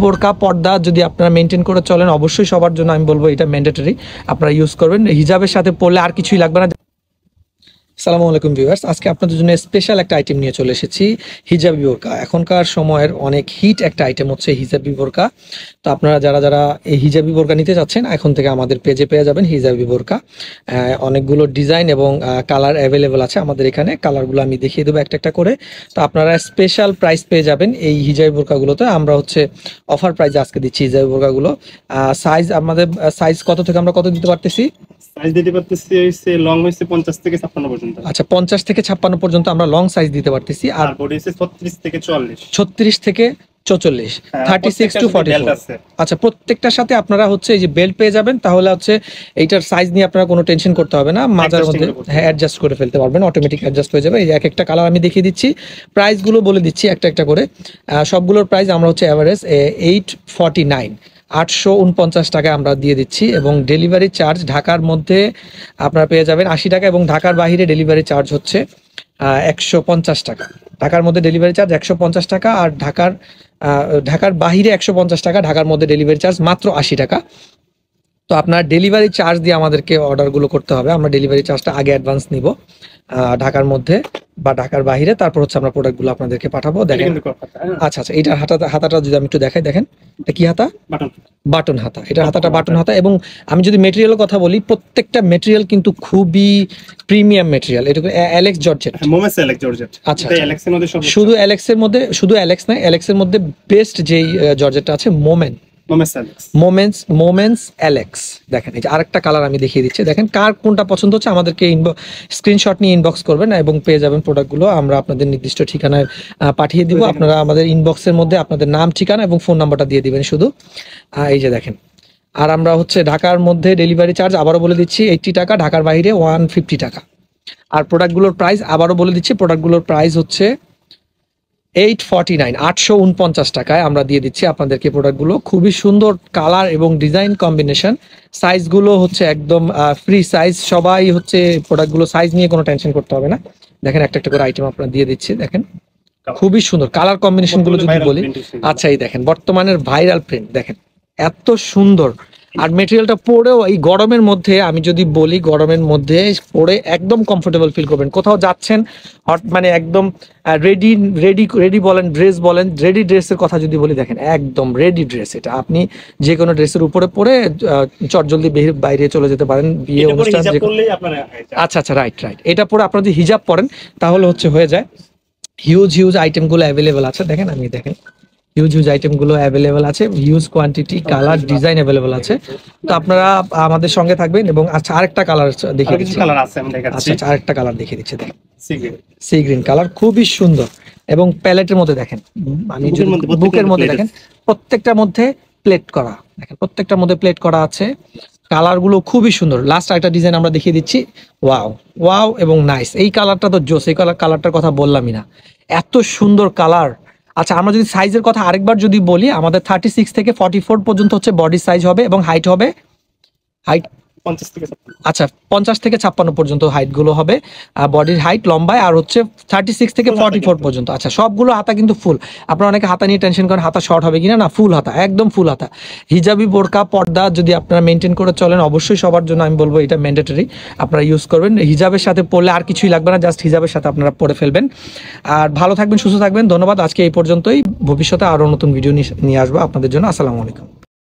বোরকা পর্দা যদি আপনারা মেনটেন করে চলেন অবশ্যই সবার জন্য আমি বলবো এটা ম্যান্ডেটরি, আপনারা ইউজ করবেন। হিজাবের সাথে পরলে আর কিছুই লাগবে না। আসসালামু আলাইকুম ভিউয়ার্স, আজকে আপনাদের জন্য স্পেশাল একটা আইটেম নিয়ে চলে এসেছি, হিজাবি বোরকা। এখনকার সময়ের অনেক হিট একটা আইটেম হচ্ছে হিজাবি বোরকা। তো আপনারা যারা যারা এই হিজাবি বোরকা নিতে চাচ্ছেন এখন থেকে আমাদের পেজে পেয়ে যাবেন হিজাবি বোরকা। অনেকগুলো ডিজাইন এবং কালার অ্যাভেলেবল আছে আমাদের এখানে। কালারগুলো আমি দেখিয়ে দেবো একটা একটা করে। তো আপনারা স্পেশাল প্রাইস পেয়ে যাবেন এই হিজাবি বোরকাগুলোতে। আমরা হচ্ছে অফার প্রাইসে আজকে দিচ্ছি হিজাবি বোরকাগুলো। সাইজ আমাদের সাইজ কত থেকে আমরা কত দিতে পারতেছি? সাইজ দিতে পারতেছি হইছে লং হইছে 50 থেকে 56 পর্যন্ত। আচ্ছা, 50 থেকে 56 পর্যন্ত আমরা লং সাইজ দিতে পারতেছি। আর বডি হইছে 36 থেকে 44। 36 থেকে 44, 36 টু 44। আচ্ছা, প্রত্যেকটার সাথে আপনারা হচ্ছে এই যে বেল্ট পেয়ে যাবেন। তাহলে হচ্ছে এইটার সাইজ নিয়ে আপনারা কোনো টেনশন করতে হবে না, মাঝার মধ্যে অ্যাডজাস্ট করে ফেলতে পারবেন, অটোমেটিক অ্যাডজাস্ট হয়ে যাবে। এই যে এক একটা কালার আমি দেখিয়ে দিচ্ছি, প্রাইসগুলো বলে দিচ্ছি একটা একটা করে। সবগুলোর প্রাইস আমরা হচ্ছে অ্যাভারেজ 849, 849 টাকায় আমরা দিয়ে দিচ্ছি। এবং ডেলিভারি চার্জ ঢাকার মধ্যে আপনারা পেয়ে যাবেন 80 টাকা, এবং ঢাকার বাইরে ডেলিভারি চার্জ হচ্ছে 150 টাকা। ঢাকার মধ্যে ডেলিভারি চার্জ 150 টাকা, আর ঢাকার বাইরে 150 টাকা, ঢাকার মধ্যে ডেলিভারি চার্জ মাত্র 80 টাকা। তো আপনার ডেলিভারি চার্জ দিয়ে আমাদেরকে অর্ডারগুলো করতে হবে। আমরা ডেলিভারি চার্জটা আগে অ্যাডভান্স নিব ঢাকার মধ্যে বা ঢাকার বাইরে, তারপর হচ্ছে আমরা প্রোডাক্টগুলো আপনাদেরকে পাঠাবো। দেখেন, আচ্ছা আচ্ছা, এইটার হাতাটা যদি আমি একটু দেখাই, দেখেন এটা কি হাতা? বাটন হাতা। এটার হাতাটা বাটন হাতা। এবং আমি যদি মেটেরিয়ালের কথা বলি, প্রত্যেকটা মেটেরিয়াল কিন্তু খুবই প্রিমিয়াম মেটেরিয়াল। এটা অ্যালেক্স জর্জেট। আচ্ছা, শুধু অ্যালেক্সের মধ্যে, শুধু অ্যালেক্স নয়, অ্যালেক্সের মধ্যে বেস্ট যেই জর্জেটটা আছে মোমেন্টস অ্যালেক্স। দেখেন এই যে আরেকটা কালার আমি দেখিয়ে দিচ্ছি। দেখেন কার কোনটা পছন্দ হচ্ছে আমাদেরকে স্ক্রিনশট নিয়ে ইনবক্স করবেন এবং পেয়ে যাবেন প্রোডাক্টগুলো। আমরা আপনাদের নির্দিষ্ট ঠিকানায় পাঠিয়ে দিব। আপনারা আমাদের ইনবক্সের মধ্যে আপনাদের নাম, ঠিকানা এবং ফোন নাম্বারটা দিয়ে দিবেন শুধু। এই যে দেখেন। আর আমরা হচ্ছে ঢাকার মধ্যে ডেলিভারি চার্জ আবারও বলে দিচ্ছি 80 টাকা, ঢাকার বাইরে 150 টাকা। আর প্রোডাক্টগুলোর প্রাইস আবারও বলে দিচ্ছি, প্রোডাক্টগুলোর প্রাইস হচ্ছে 849, 849 টাকায় আমরা দিয়ে দিচ্ছি আপনাদেরকে প্রোডাক্টগুলো। খুবই সুন্দর কালার এবং ডিজাইন কম্বিনেশন। সাইজগুলো হচ্ছে একদম ফ্রি সাইজ। সবাই হচ্ছে প্রোডাক্টগুলো সাইজ নিয়ে কোনো টেনশন করতে হবে না। দেখেন একটা একটা করে আইটেম আপনারা দিয়ে দিচ্ছি। দেখেন খুবই সুন্দর কালার কম্বিনেশন গুলো যদি বলি। আচ্ছা, এই দেখেন বর্তমানের ভাইরাল প্রিন্ট, দেখেন এত সুন্দর। আর মেটেরিয়ালটা পরেও এই গরমের মধ্যে, আমি যদি বলি গরমের মধ্যে পরে একদম কমফোর্টেবল ফিল করবেন। কোথাও যাচ্ছেন মানে একদম রেডি বলেন, ড্রেস বলেন, রেডি ড্রেসের কথা যদি বলি, দেখেন একদম রেডি ড্রেস। এটা আপনি যে কোনো ড্রেসের উপরে পরে চটজলদি বাইরে চলে যেতে পারেন, বিয়ে অনুষ্ঠান। আচ্ছা আচ্ছা, রাইট। এটা পরে আপনারা যদি হিজাব পরেন তাহলে হচ্ছে হয়ে যায়। হিউজ আইটেমগুলো অ্যাভেলেবেল আছে। দেখেন আমি দেখেন হিউজ আইটেমগুলো অ্যাভেলেবেল আছে, huge quantity, colour, design available আছে। তো আপনারা আমাদের সঙ্গে থাকবেন। এবং আচ্ছা আরেকটা কালার দেখিয়ে দিচ্ছি। আচ্ছা আরেকটা কালার দেখিয়ে দিচ্ছি। দেখেন সি গ্রিন কালার, খুবই সুন্দর। এবং প্যালেটের মধ্যে দেখেন, আমি বুকের মধ্যে দেখেন প্রত্যেকটার মধ্যে প্লেট করা। দেখেন প্রত্যেকটার মধ্যে প্লেট করা আছে। কালারগুলো খুবই সুন্দর। লাস্ট একটা ডিজাইন আমরা দেখিয়ে দিচ্ছি। ওয়াও এবং নাইস। এই কালারটা তো জোস। এই কালারটার কথা বললামই না, এত সুন্দর কালার। আচ্ছা, আমরা যদি সাইজের কথা আরেকবার যদি বলি, আমাদের 36 থেকে 44 পর্যন্ত হচ্ছে বডি সাইজ হবে, এবং হাইট হবে 50 থেকে 56 পর্যন্ত হাইট গুলো হবে বডির হাইট, লম্বায়। আর হচ্ছে 36 থেকে 44 পর্যন্ত। আচ্ছা, সবগুলো হাতা কিন্তু ফুল। আপনারা অনেকে হাতা নিয়ে টেনশন করেন হাতা শর্ট হবে কিনা, না, ফুল হাতা, একদম ফুল হাতা। হিজাবি বোরকা পর্দা যদি আপনারা মেনটেন করে চলেন অবশ্যই সবার জন্য আমি বলবো এটা ম্যান্ডেটরি, আপনারা ইউজ করবেন। হিজাবের সাথে পরলে আর কিছুই লাগবে না, জাস্ট হিজাবের সাথে আপনারা পরে ফেলবেন। আর ভালো থাকবেন, সুস্থ থাকবেন। ধন্যবাদ। আজকে এই পর্যন্তই। ভবিষ্যতে আরো নতুন ভিডিও নিয়ে আসবো আপনাদের জন্য। আসসালামু আলাইকুম।